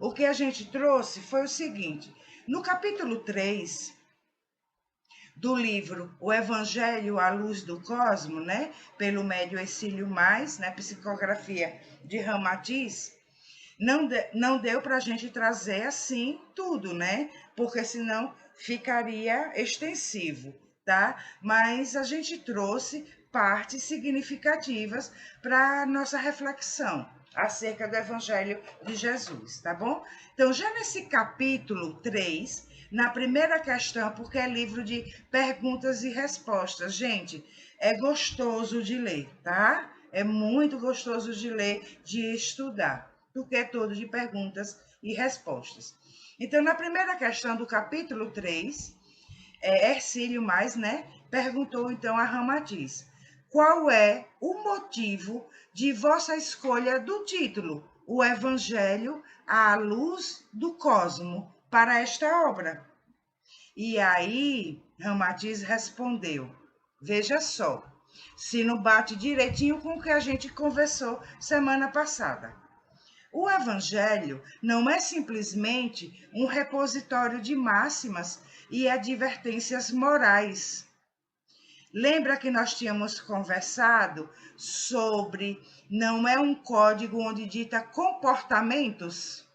o que a gente trouxe foi o seguinte: no capítulo 3 do livro O Evangelho à Luz do Cosmo, né, pelo médio Exílio Mais, né, psicografia de Ramatiz, não deu para a gente trazer assim tudo, né? Porque senão ficaria extensivo, tá? Mas a gente trouxe partes significativas para nossa reflexão acerca do Evangelho de Jesus, tá bom? Então, já nesse capítulo 3, na primeira questão, porque é livro de perguntas e respostas, gente, é gostoso de ler, tá? É muito gostoso de ler, de estudar, porque é todo de perguntas e respostas. Então, na primeira questão do capítulo 3, Hercílio Mais, né, perguntou então a Ramatiz: qual é o motivo de vossa escolha do título, O Evangelho à Luz do Cosmo, para esta obra? E aí, Ramatiz respondeu: veja só, se não bate direitinho com o que a gente conversou semana passada. O Evangelho não é simplesmente um repositório de máximas e advertências morais. Lembra que nós tínhamos conversado sobre não é um código onde dita comportamentos,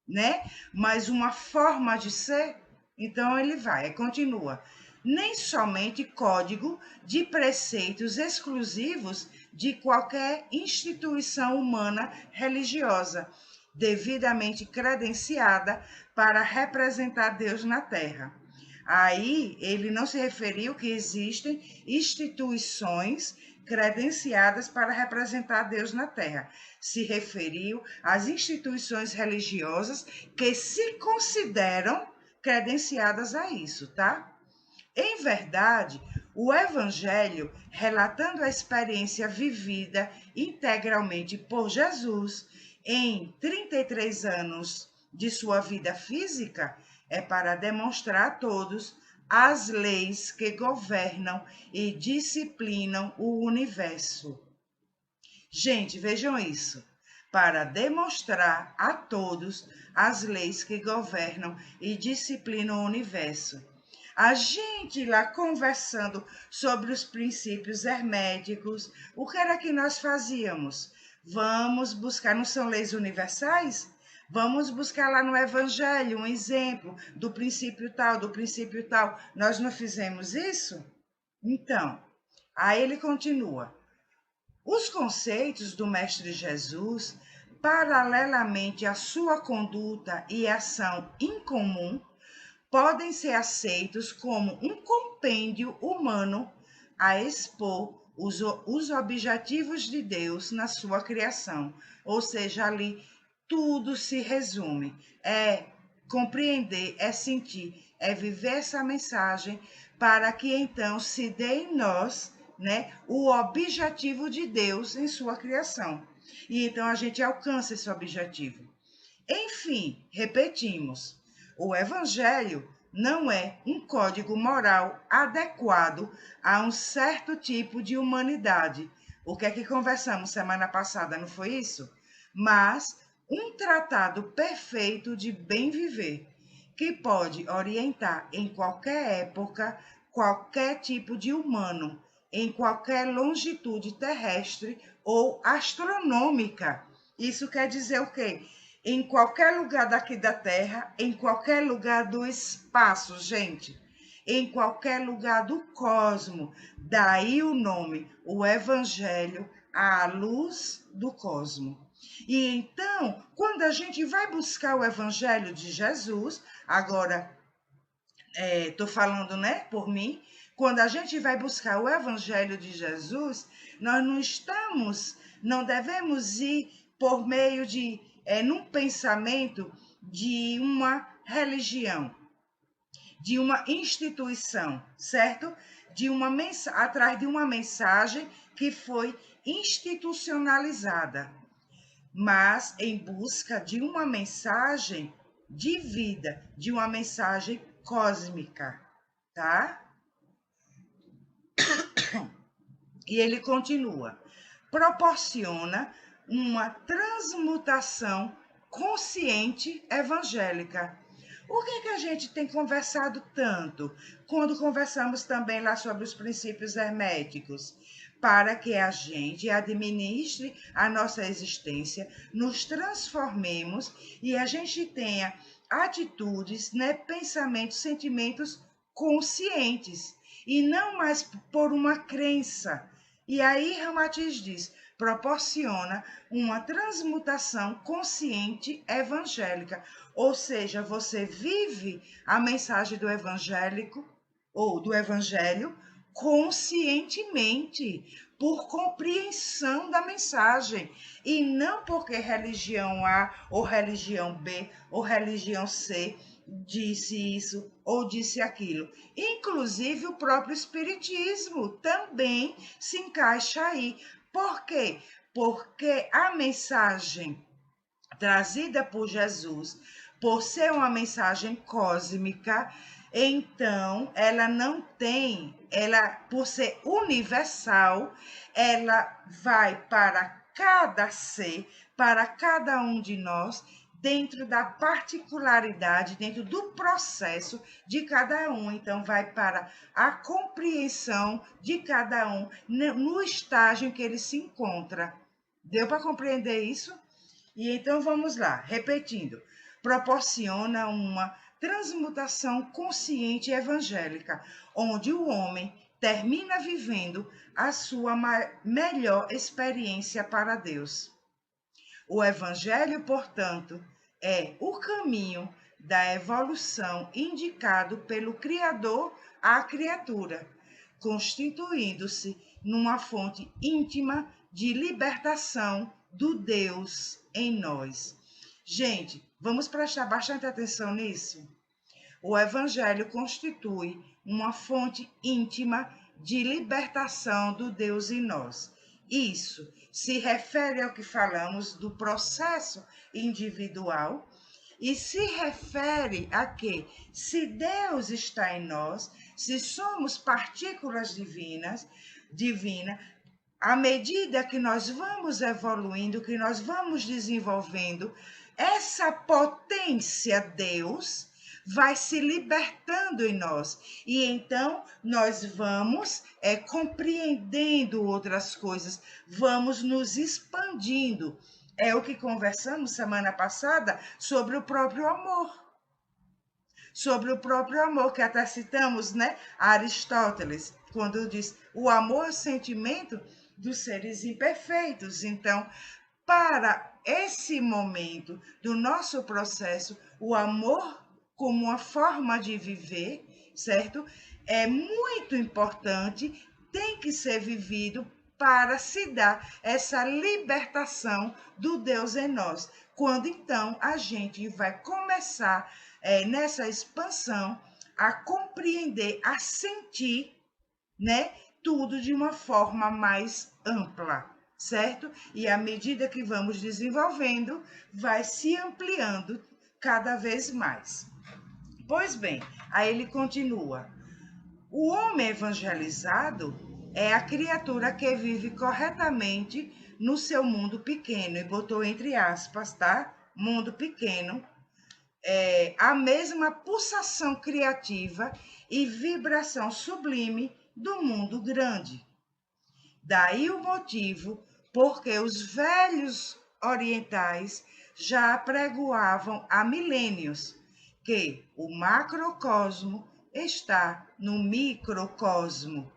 né? Mas uma forma de ser? Então ele vai, continua. Nem somente código de preceitos exclusivos de qualquer instituição humana religiosa, devidamente credenciada para representar Deus na Terra. Aí ele não se referiu que existem instituições credenciadas para representar Deus na Terra. Se referiu às instituições religiosas que se consideram credenciadas a isso, tá? Em verdade, o Evangelho, relatando a experiência vivida integralmente por Jesus em 33 anos de sua vida física, é para demonstrar a todos as leis que governam e disciplinam o universo. Gente, vejam isso. Para demonstrar a todos as leis que governam e disciplinam o universo. A gente lá conversando sobre os princípios herméticos, o que era que nós fazíamos? Vamos buscar, não são leis universais? Vamos buscar lá no Evangelho um exemplo do princípio tal, do princípio tal. Nós não fizemos isso? Então, aí ele continua. Os conceitos do Mestre Jesus, paralelamente à sua conduta e ação incomum, podem ser aceitos como um compêndio humano a expor os objetivos de Deus na sua criação. Ou seja, ali tudo se resume. É compreender, é sentir, é viver essa mensagem para que então se dê em nós, né, o objetivo de Deus em sua criação. E então a gente alcança esse objetivo. Enfim, repetimos, o Evangelho não é um código moral adequado a um certo tipo de humanidade. O que é que conversamos semana passada, não foi isso? Mas um tratado perfeito de bem viver, que pode orientar em qualquer época, qualquer tipo de humano, em qualquer longitude terrestre ou astronômica. Isso quer dizer o quê? Em qualquer lugar daqui da Terra, em qualquer lugar do espaço, gente, em qualquer lugar do cosmo. Daí o nome, o Evangelho à luz do cosmo. E então, quando a gente vai buscar o Evangelho de Jesus, agora estou falando, né, por mim, quando a gente vai buscar o Evangelho de Jesus, nós não devemos ir por meio de, num pensamento de uma religião, de uma instituição, certo? Atrás de uma mensagem que foi institucionalizada, mas em busca de uma mensagem de vida, de uma mensagem cósmica, tá? E ele continua: proporciona uma transmutação consciente evangélica. O que é que a gente tem conversado tanto quando conversamos também lá sobre os princípios herméticos? Para que a gente administre a nossa existência, nos transformemos e a gente tenha atitudes, né, pensamentos, sentimentos conscientes e não mais por uma crença. E aí Ramatiz diz, proporciona uma transmutação consciente evangélica, ou seja, você vive a mensagem do evangélico ou do evangelho conscientemente, por compreensão da mensagem, e não porque religião A ou religião B ou religião C disse isso ou disse aquilo. Inclusive o próprio espiritismo também se encaixa aí. Por quê? Porque a mensagem trazida por Jesus, por ser uma mensagem cósmica, então ela não tem, ela por ser universal, ela vai para cada ser, para cada um de nós, dentro da particularidade, dentro do processo de cada um. Então vai para a compreensão de cada um no estágio em que ele se encontra. Deu para compreender isso? E então vamos lá, repetindo, proporciona uma transmutação consciente evangélica, onde o homem termina vivendo a sua melhor experiência para Deus. O evangelho, portanto, é o caminho da evolução indicado pelo Criador à criatura, constituindo-se numa fonte íntima de libertação do Deus em nós. Gente, vamos prestar bastante atenção nisso? O Evangelho constitui uma fonte íntima de libertação do Deus em nós. Isso se refere ao que falamos do processo individual e se refere a que, se Deus está em nós, se somos partículas divinas, à medida que nós vamos evoluindo, que nós vamos desenvolvendo, essa potência Deus vai se libertando em nós. E então nós vamos compreendendo outras coisas, vamos nos expandindo. É o que conversamos semana passada sobre o próprio amor. Sobre o próprio amor, que até citamos, né? Aristóteles, quando diz o amor é o sentimento dos seres imperfeitos. Então, para esse momento do nosso processo, o amor como uma forma de viver, certo? É muito importante, tem que ser vivido para se dar essa libertação do Deus em nós. Quando então a gente vai começar nessa expansão a compreender, a sentir, né, tudo de uma forma mais ampla, certo? E à medida que vamos desenvolvendo, vai se ampliando cada vez mais. Pois bem, aí ele continua. O homem evangelizado é a criatura que vive corretamente no seu mundo pequeno, e botou entre aspas, tá? Mundo pequeno, a mesma pulsação criativa e vibração sublime do mundo grande. Daí o motivo porque os velhos orientais já apregoavam há milênios que o macrocosmo está no microcosmo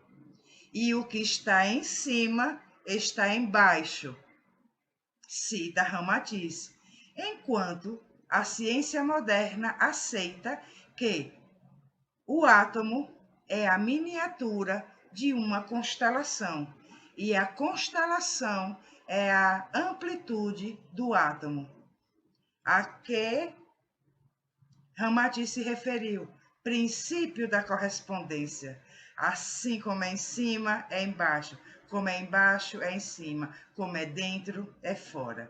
e o que está em cima está embaixo. Cita Ramatiz. Enquanto a ciência moderna aceita que o átomo é a miniatura de uma constelação e a constelação é a amplitude do átomo. A que Ramatiz se referiu, princípio da correspondência. Assim como é em cima, é embaixo. Como é embaixo, é em cima. Como é dentro, é fora.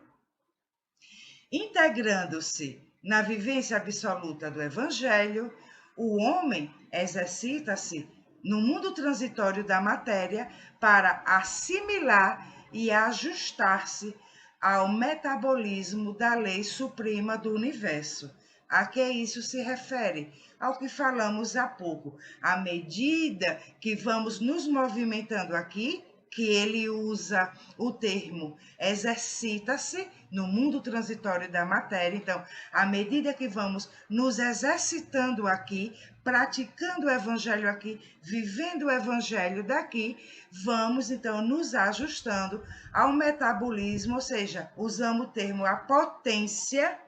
Integrando-se na vivência absoluta do Evangelho, o homem exercita-se no mundo transitório da matéria para assimilar e ajustar-se ao metabolismo da lei suprema do universo. A que isso se refere? Ao que falamos há pouco. À medida que vamos nos movimentando aqui, que ele usa o termo exercita-se no mundo transitório da matéria. Então, à medida que vamos nos exercitando aqui, praticando o evangelho aqui, vivendo o evangelho daqui, vamos então nos ajustando ao metabolismo, ou seja, usamos o termo a potência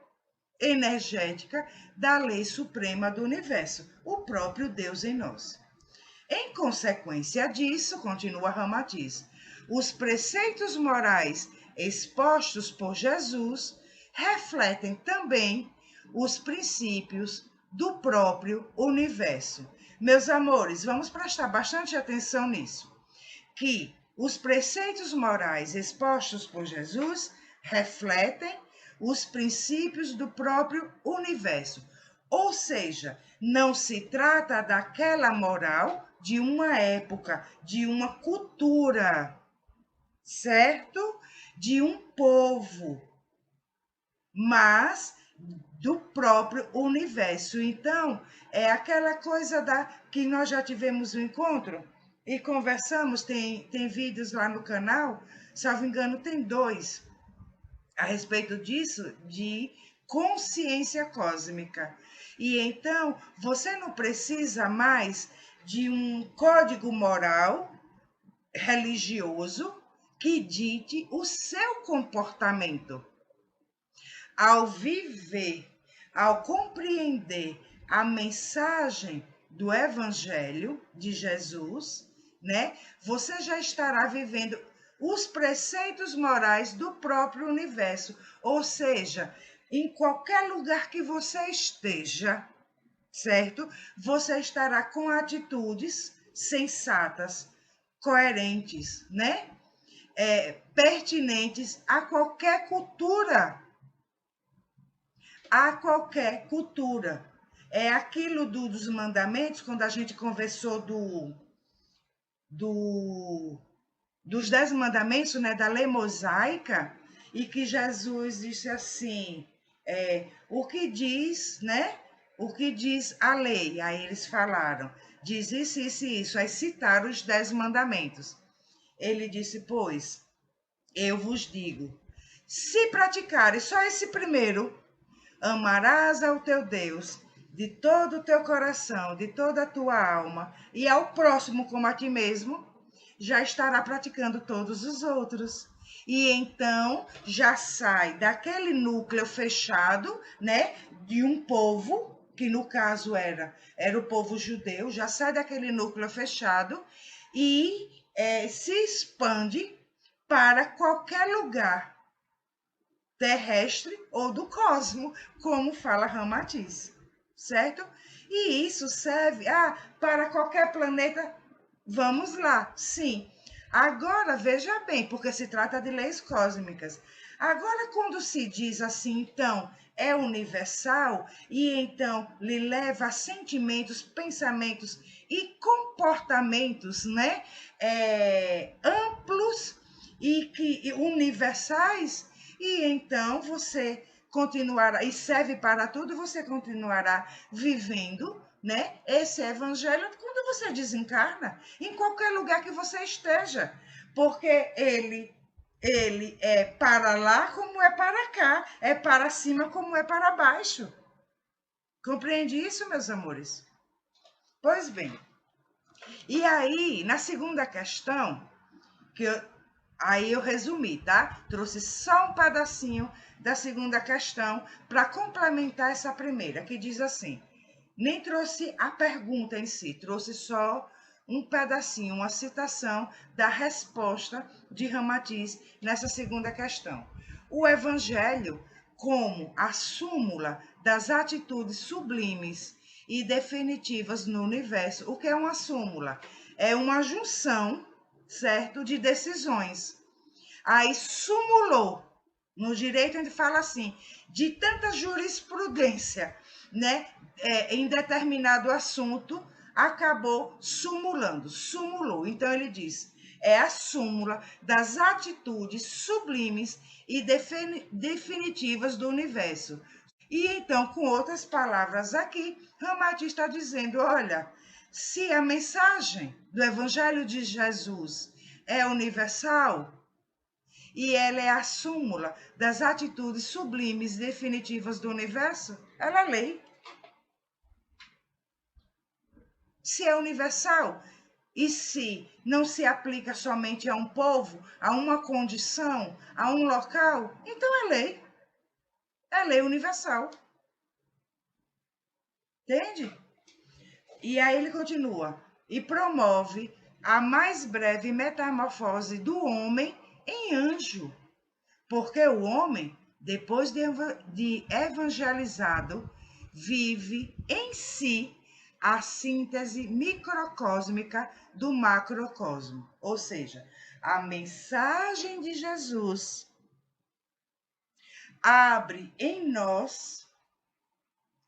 energética da lei suprema do universo, o próprio Deus em nós. Em consequência disso, continua Ramatiz, os preceitos morais expostos por Jesus refletem também os princípios do próprio universo. Meus amores, vamos prestar bastante atenção nisso, que os preceitos morais expostos por Jesus refletem os princípios do próprio universo. Ou seja, não se trata daquela moral de uma época, de uma cultura, certo? De um povo, mas do próprio universo. Então, é aquela coisa que nós já tivemos um encontro e conversamos, tem vídeos lá no canal, salvo engano, tem 2 a respeito disso, de consciência cósmica. E então, você não precisa mais de um código moral religioso que dite o seu comportamento. Ao viver, ao compreender a mensagem do Evangelho de Jesus, né? Você já estará vivendo os preceitos morais do próprio universo. Ou seja, em qualquer lugar que você esteja, certo? Você estará com atitudes sensatas, coerentes, né? Pertinentes a qualquer cultura. A qualquer cultura. É aquilo dos mandamentos, quando a gente conversou dos 10 mandamentos, né, da lei mosaica, e que Jesus disse assim, o que diz, né? O que diz a lei? Aí eles falaram, diz isso, isso e isso. Aí citaram os 10 mandamentos. Ele disse, pois, eu vos digo, se praticares só esse primeiro, amarás ao teu Deus de todo o teu coração, de toda a tua alma, e ao próximo como a ti mesmo, já estará praticando todos os outros. E então já sai daquele núcleo fechado, né, de um povo, que no caso era o povo judeu, já sai daquele núcleo fechado e se expande para qualquer lugar terrestre ou do cosmo, como fala Ramatiz, certo? E isso serve para qualquer planeta. Vamos lá, sim. Agora, veja bem, porque se trata de leis cósmicas. Agora, quando se diz assim, então, é universal, e então lhe leva a sentimentos, pensamentos e comportamentos, né? Amplos e universais, e então você continuará, e serve para tudo, você continuará vivendo, né, esse evangelho quando você desencarna, em qualquer lugar que você esteja, porque ele é para lá como é para cá, é para cima como é para baixo. Compreende isso, meus amores? Pois bem, e aí, na segunda questão, aí eu resumi, tá? Trouxe só um pedacinho da segunda questão para complementar essa primeira, que diz assim, nem trouxe a pergunta em si, trouxe só um pedacinho, uma citação da resposta de Ramatiz nessa segunda questão. O Evangelho como a súmula das atitudes sublimes e definitivas no universo. O que é uma súmula? É uma junção, certo, de decisões. Aí sumulou, no direito a gente fala assim, de tanta jurisprudência, né, em determinado assunto, acabou sumulou. Então ele diz é a súmula das atitudes sublimes e definitivas do universo. E então, com outras palavras aqui, Ramati está dizendo, olha, se a mensagem do Evangelho de Jesus é universal, e ela é a súmula das atitudes sublimes definitivas do universo, ela é lei. Se é universal e se não se aplica somente a um povo, a uma condição, a um local, então é lei. É lei universal. Entende? E aí ele continua. E promove a mais breve metamorfose do homem em anjo. Porque o homem, depois de evangelizado, vive em si a síntese microcósmica do macrocosmo. Ou seja, a mensagem de Jesus abre em nós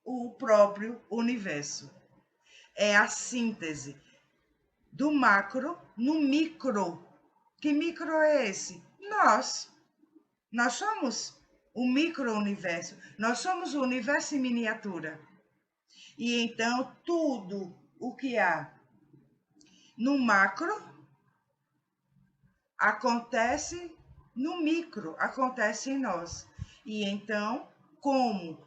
o próprio universo. É a síntese do macro no micro. Que micro é esse? Nós. Nós somos o micro-universo. Nós somos o universo em miniatura. E então, tudo o que há no macro acontece no micro, acontece em nós. E então,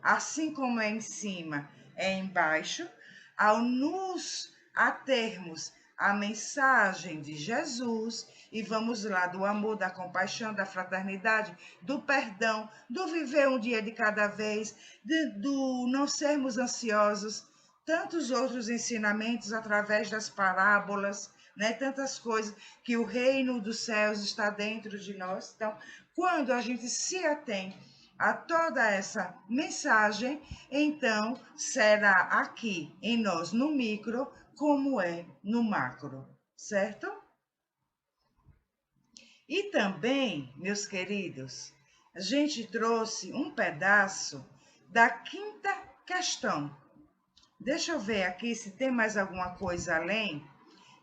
assim como é em cima, é embaixo, ao nos atermos à mensagem de Jesus, e vamos lá, do amor, da compaixão, da fraternidade, do perdão, do viver um dia de cada vez, do não sermos ansiosos, tantos outros ensinamentos através das parábolas, né? Tantas coisas, que o reino dos céus está dentro de nós. Então, quando a gente se atém a toda essa mensagem, então será aqui em nós, no micro, como é no macro, certo? E também, meus queridos, a gente trouxe um pedaço da quinta questão. Deixa eu ver aqui se tem mais alguma coisa além.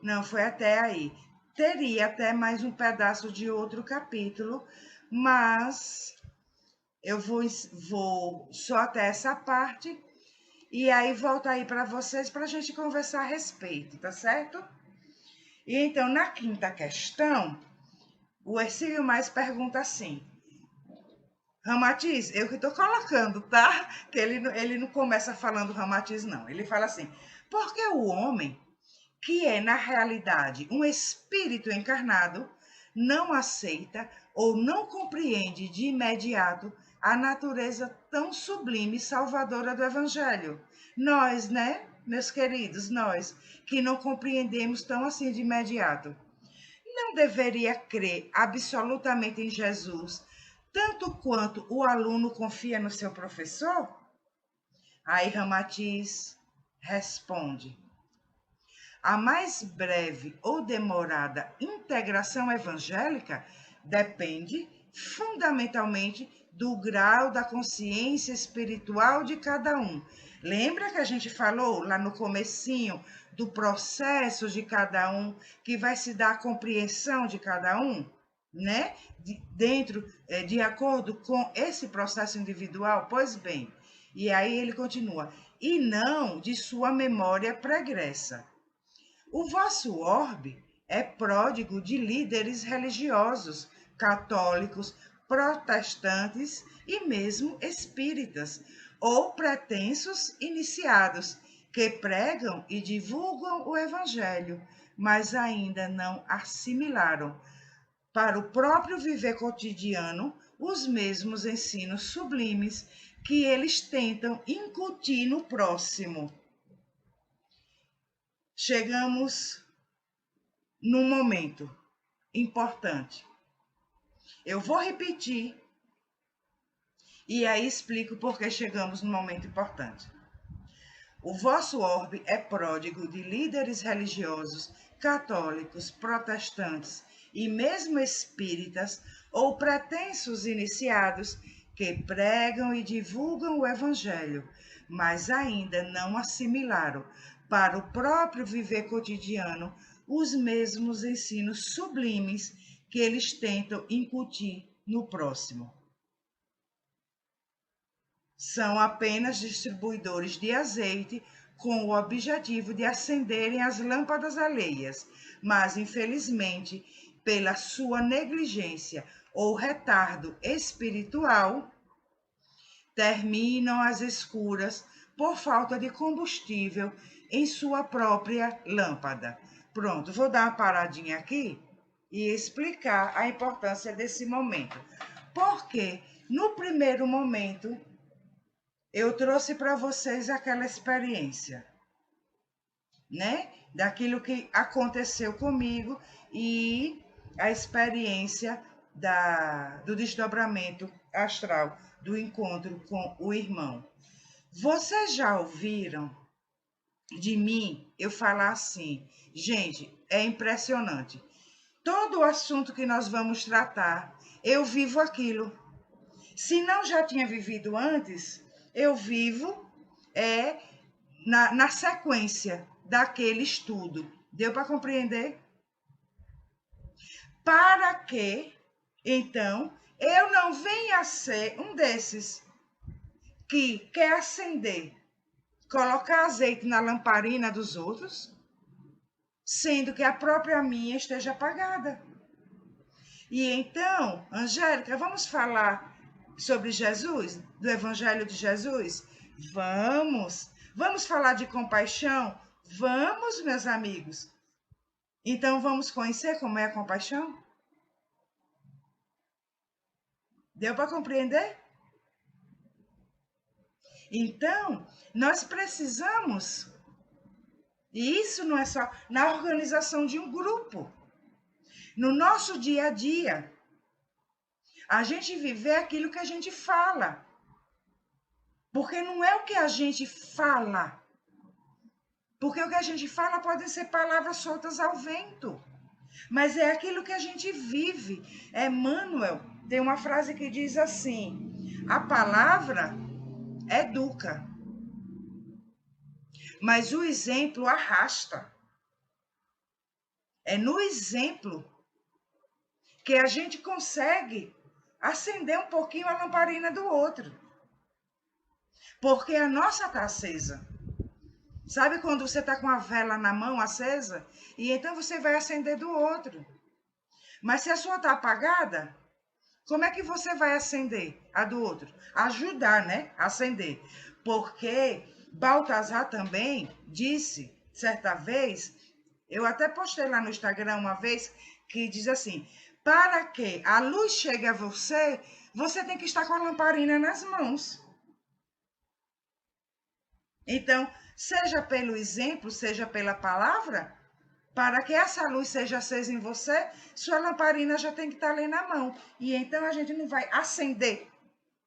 Não, foi até aí. Teria até mais um pedaço de outro capítulo, mas eu vou só até essa parte e aí volto aí para vocês para a gente conversar a respeito, tá certo? E então, na quinta questão, o Ercílio Mais pergunta assim: Ramatiz, eu que estou colocando, tá? Que ele não começa falando Ramatiz, não. Ele fala assim: por que o homem, que é, na realidade, um espírito encarnado, não aceita ou não compreende de imediato a natureza tão sublime e salvadora do Evangelho? Nós, né, meus queridos, nós, que não compreendemos tão assim de imediato, não deveria crer absolutamente em Jesus, tanto quanto o aluno confia no seu professor? Aí Ramatiz responde: a mais breve ou demorada integração evangélica depende fundamentalmente do grau da consciência espiritual de cada um. Lembra que a gente falou lá no comecinho do processo de cada um, que vai se dar a compreensão de cada um, né? De acordo com esse processo individual? Pois bem, e aí ele continua, e não de sua memória pregressa. O vosso orbe é pródigo de líderes religiosos, católicos, protestantes e mesmo espíritas, ou pretensos iniciados, que pregam e divulgam o Evangelho, mas ainda não assimilaram para o próprio viver cotidiano os mesmos ensinos sublimes que eles tentam incutir no próximo. Chegamos num momento importante. Eu vou repetir e aí explico por que chegamos num momento importante. O vosso orbe é pródigo de líderes religiosos, católicos, protestantes e mesmo espíritas ou pretensos iniciados que pregam e divulgam o Evangelho, mas ainda não assimilaram para o próprio viver cotidiano os mesmos ensinos sublimes que eles tentam incutir no próximo. São apenas distribuidores de azeite com o objetivo de acenderem as lâmpadas alheias, mas, infelizmente, pela sua negligência ou retardo espiritual, terminam às escuras por falta de combustível em sua própria lâmpada. Pronto, vou dar uma paradinha aqui e explicar a importância desse momento. Porque no primeiro momento eu trouxe para vocês aquela experiência, né? Daquilo que aconteceu comigo e a experiência do desdobramento astral, do encontro com o irmão. Vocês já ouviram de mim eu falar assim? Gente, é impressionante. Todo o assunto que nós vamos tratar, eu vivo aquilo. Se não já tinha vivido antes, eu vivo na sequência daquele estudo. Deu para compreender? Para que, então, eu não venha a ser um desses que quer acender, colocar azeite na lamparina dos outros, sendo que a própria minha esteja apagada. E então, Angélica, vamos falar sobre Jesus, do Evangelho de Jesus? Vamos! Vamos falar de compaixão? Vamos, meus amigos! Então, vamos conhecer como é a compaixão? Deu para compreender? Então, nós precisamos, e isso não é só na organização de um grupo, no nosso dia a dia, a gente viver aquilo que a gente fala. Porque não é o que a gente fala. Porque o que a gente fala podem ser palavras soltas ao vento. Mas é aquilo que a gente vive. Emmanuel tem uma frase que diz assim: a palavra educa, mas o exemplo arrasta. É no exemplo que a gente consegue acender um pouquinho a lamparina do outro. Porque a nossa está acesa. Sabe quando você está com a vela na mão acesa? E então você vai acender do outro. Mas se a sua está apagada, como é que você vai acender a do outro? Ajudar, né? Acender. Porque Baltazar também disse, certa vez, eu até postei lá no Instagram uma vez, que diz assim: para que a luz chegue a você, você tem que estar com a lamparina nas mãos. Então, seja pelo exemplo, seja pela palavra, para que essa luz seja acesa em você, sua lamparina já tem que estar ali na mão. E então a gente não vai acender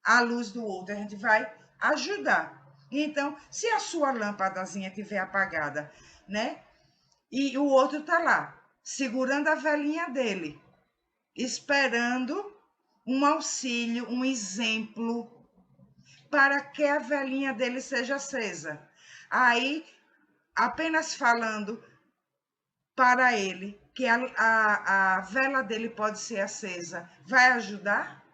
a luz do outro, a gente vai ajudar. Então, se a sua lâmpadazinha estiver apagada, né? E o outro está lá, segurando a velinha dele, esperando um auxílio, um exemplo, para que a velinha dele seja acesa. Aí, apenas falando para ele que a vela dele pode ser acesa, vai ajudar?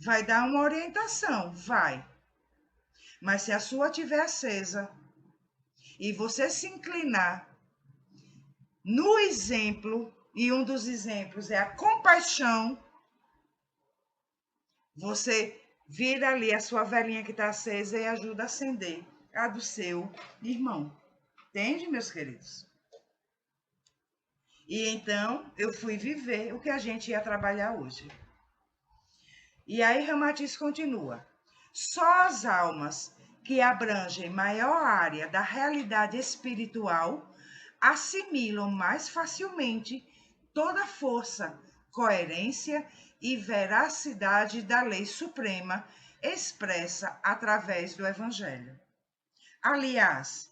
Vai dar uma orientação, vai. Mas se a sua estiver acesa e você se inclinar no exemplo, e um dos exemplos é a compaixão, você vira ali a sua velinha que está acesa e ajuda a acender a do seu irmão. Entende, meus queridos? E então eu fui viver o que a gente ia trabalhar hoje. E aí Ramatiz continua: só as almas que abrangem maior área da realidade espiritual assimilam mais facilmente toda a força, coerência e veracidade da lei suprema expressa através do Evangelho. Aliás,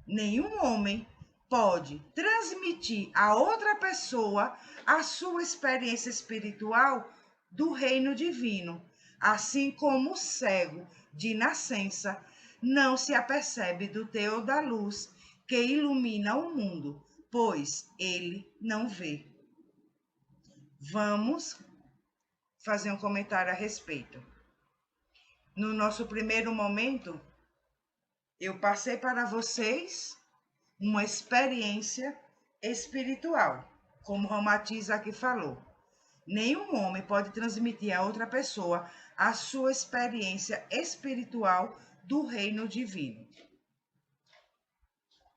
nenhum homem pode transmitir a outra pessoa a sua experiência espiritual do reino divino, assim como o cego de nascença não se apercebe do teor da luz que ilumina o mundo, pois ele não vê. Vamos fazer um comentário a respeito. No nosso primeiro momento, eu passei para vocês uma experiência espiritual, como Ramatiz aqui falou. Nenhum homem pode transmitir a outra pessoa a sua experiência espiritual do reino divino.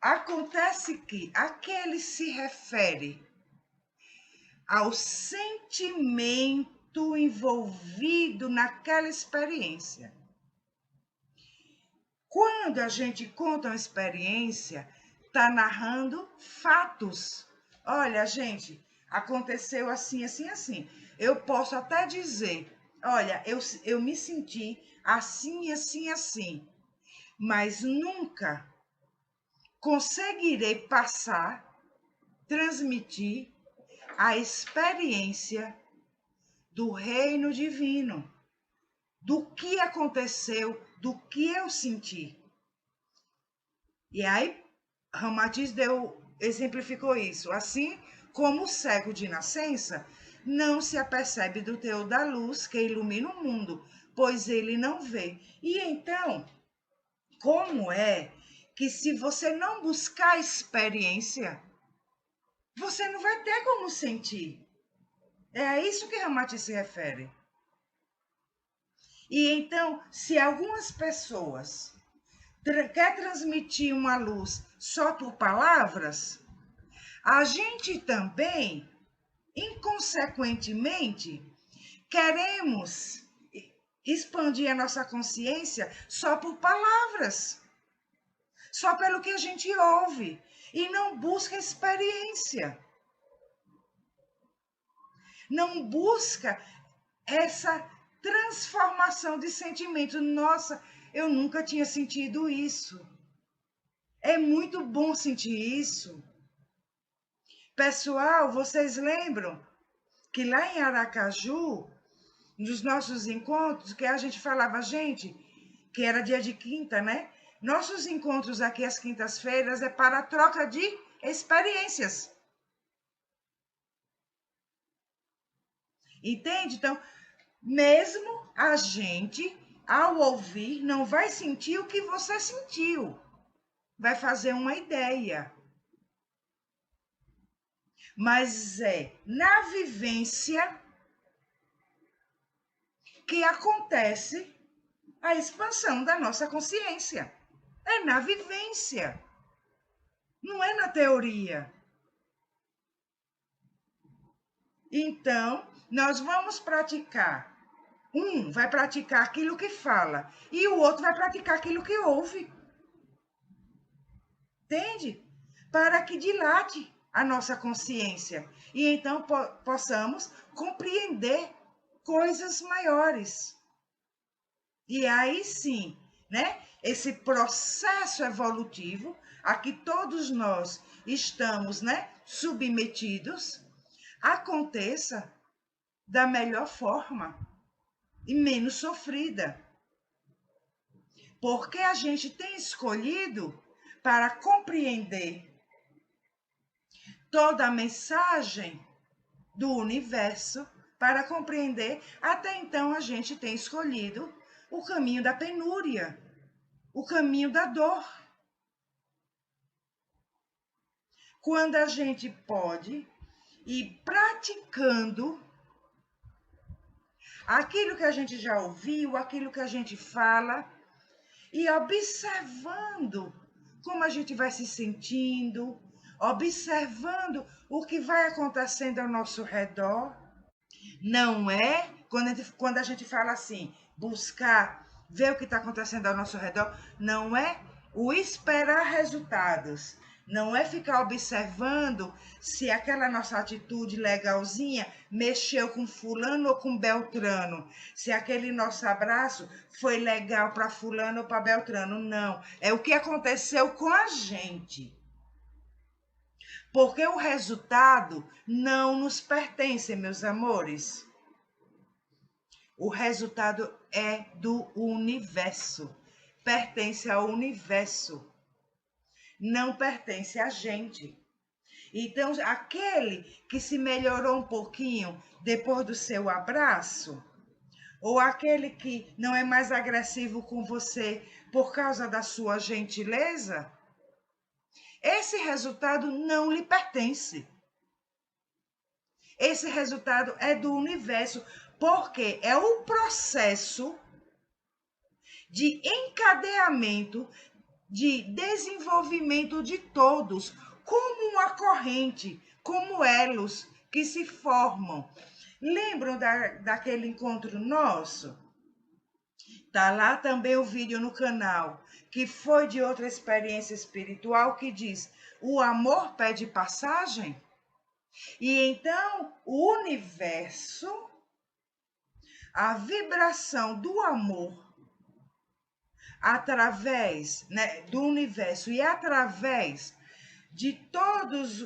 Acontece que aquele se refere ao sentimento envolvido naquela experiência. Quando a gente conta uma experiência, está narrando fatos. Olha, gente, aconteceu assim, assim, assim. Eu posso até dizer, olha, eu me senti assim, assim, assim, mas nunca conseguirei passar, transmitir a experiência do reino divino, do que aconteceu, do que eu senti. E aí, Ramatiz exemplificou isso. Assim como o cego de nascença não se apercebe do teor da luz que ilumina o mundo, pois ele não vê. E então, como é que se você não buscar experiência, você não vai ter como sentir? É a isso que Ramatiz se refere. E então, se algumas pessoas quer transmitir uma luz só por palavras, a gente também, inconsequentemente, queremos expandir a nossa consciência só por palavras, só pelo que a gente ouve, e não busca experiência. Não busca essa transformação de sentimento. Nossa, eu nunca tinha sentido isso. É muito bom sentir isso. Pessoal, vocês lembram que lá em Aracaju, nos nossos encontros, que a gente falava, gente, que era dia de quinta, né? Nossos encontros aqui às quintas-feiras é para a troca de experiências. Entende? Então, mesmo a gente, ao ouvir, não vai sentir o que você sentiu. Vai fazer uma ideia. Mas é na vivência que acontece a expansão da nossa consciência. É na vivência. Não é na teoria. Então, nós vamos praticar. Um vai praticar aquilo que fala e o outro vai praticar aquilo que ouve. Entende? Para que dilate a nossa consciência e então possamos compreender coisas maiores. E aí sim, né? Esse processo evolutivo a que todos nós estamos, né, submetidos, aconteça da melhor forma e menos sofrida. Porque a gente tem escolhido para compreender toda a mensagem do universo, para compreender, até então a gente tem escolhido o caminho da penúria, o caminho da dor. Quando a gente pode ir praticando aquilo que a gente já ouviu, aquilo que a gente fala, e observando como a gente vai se sentindo, observando o que vai acontecendo ao nosso redor. Não é quando a gente fala assim, buscar ver o que está acontecendo ao nosso redor, não é o esperar resultados, não é ficar observando se aquela nossa atitude legalzinha mexeu com fulano ou com beltrano, se aquele nosso abraço foi legal para fulano ou para beltrano, não. É o que aconteceu com a gente. Porque o resultado não nos pertence, meus amores. O resultado é do universo, pertence ao universo. não pertence a gente. Então, aquele que se melhorou um pouquinho depois do seu abraço, ou aquele que não é mais agressivo com você por causa da sua gentileza, esse resultado não lhe pertence. Esse resultado é do universo, porque é o processo de encadeamento, de desenvolvimento de todos, como uma corrente, como elos que se formam. Lembram daquele encontro nosso? Tá lá também o vídeo no canal, que foi de outra experiência espiritual, que diz: o amor pede passagem? E então o universo, a vibração do amor, através, né, do universo e através de todas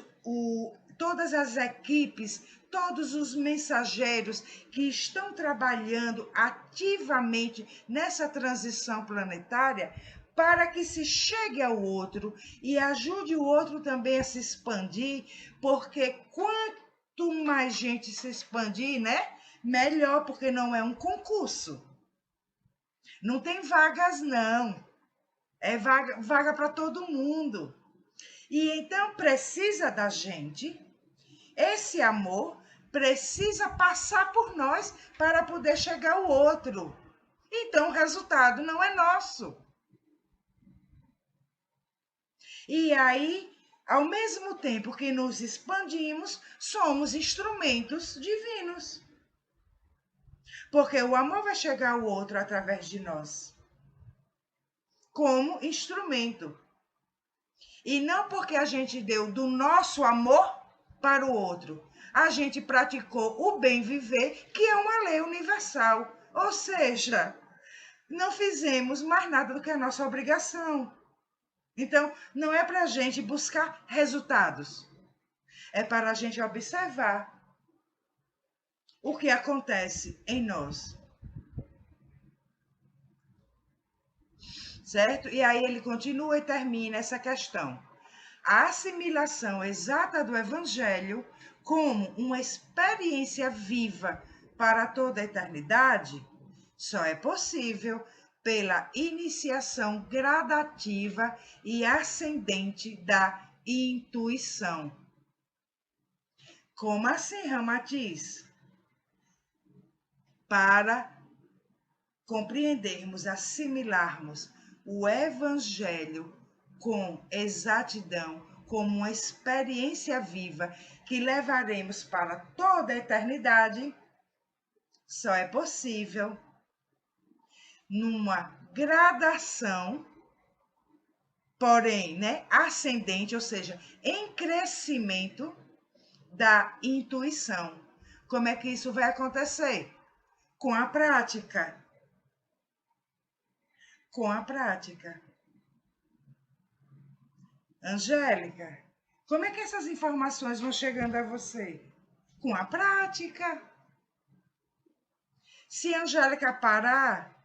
as equipes, todos os mensageiros que estão trabalhando ativamente nessa transição planetária, para que se chegue ao outro e ajude o outro também a se expandir, porque quanto mais gente se expandir, né, melhor, porque não é um concurso. Não tem vagas, não. É vaga para todo mundo. E então precisa da gente, esse amor precisa passar por nós para poder chegar ao outro. Então o resultado não é nosso. E aí, ao mesmo tempo que nos expandimos, somos instrumentos divinos. Porque o amor vai chegar ao outro através de nós, como instrumento. E não porque a gente deu do nosso amor para o outro. A gente praticou o bem viver, que é uma lei universal. Ou seja, não fizemos mais nada do que a nossa obrigação. Então, não é para a gente buscar resultados. É para a gente observar o que acontece em nós. Certo? E aí ele continua e termina essa questão. A assimilação exata do Evangelho como uma experiência viva para toda a eternidade só é possível pela iniciação gradativa e ascendente da intuição. Como assim, Ramatiz? Para compreendermos, assimilarmos o Evangelho com exatidão, como uma experiência viva que levaremos para toda a eternidade, só é possível numa gradação, porém, né, ascendente, ou seja, em crescimento da intuição. Como é que isso vai acontecer? Com a prática. Com a prática. Angélica, como é que essas informações vão chegando a você? Com a prática. Se a Angélica parar,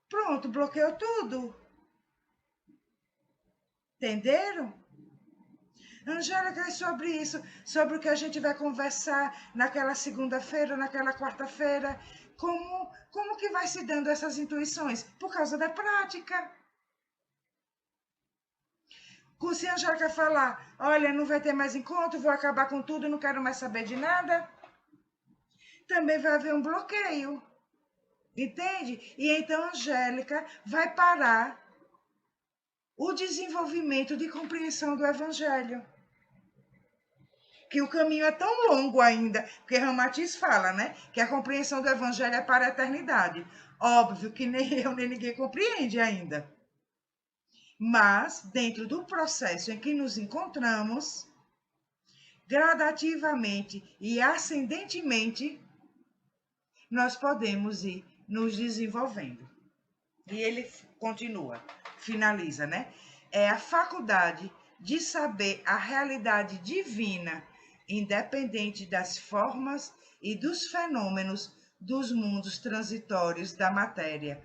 pronto, bloqueou tudo. Entenderam? Angélica, é sobre isso, sobre o que a gente vai conversar naquela segunda-feira, naquela quarta-feira. Como que vai se dando essas intuições? Por causa da prática. Se a Angélica falar, olha, não vai ter mais encontro, vou acabar com tudo, não quero mais saber de nada, também vai haver um bloqueio. Entende? E então a Angélica vai parar o desenvolvimento de compreensão do Evangelho. Que o caminho é tão longo ainda, porque Ramatiz fala, né? Que a compreensão do Evangelho é para a eternidade. Óbvio que nem eu, nem ninguém compreende ainda. Mas, dentro do processo em que nos encontramos, gradativamente e ascendentemente, nós podemos ir nos desenvolvendo. E ele continua, finaliza, né? É a faculdade de saber a realidade divina, independente das formas e dos fenômenos dos mundos transitórios da matéria.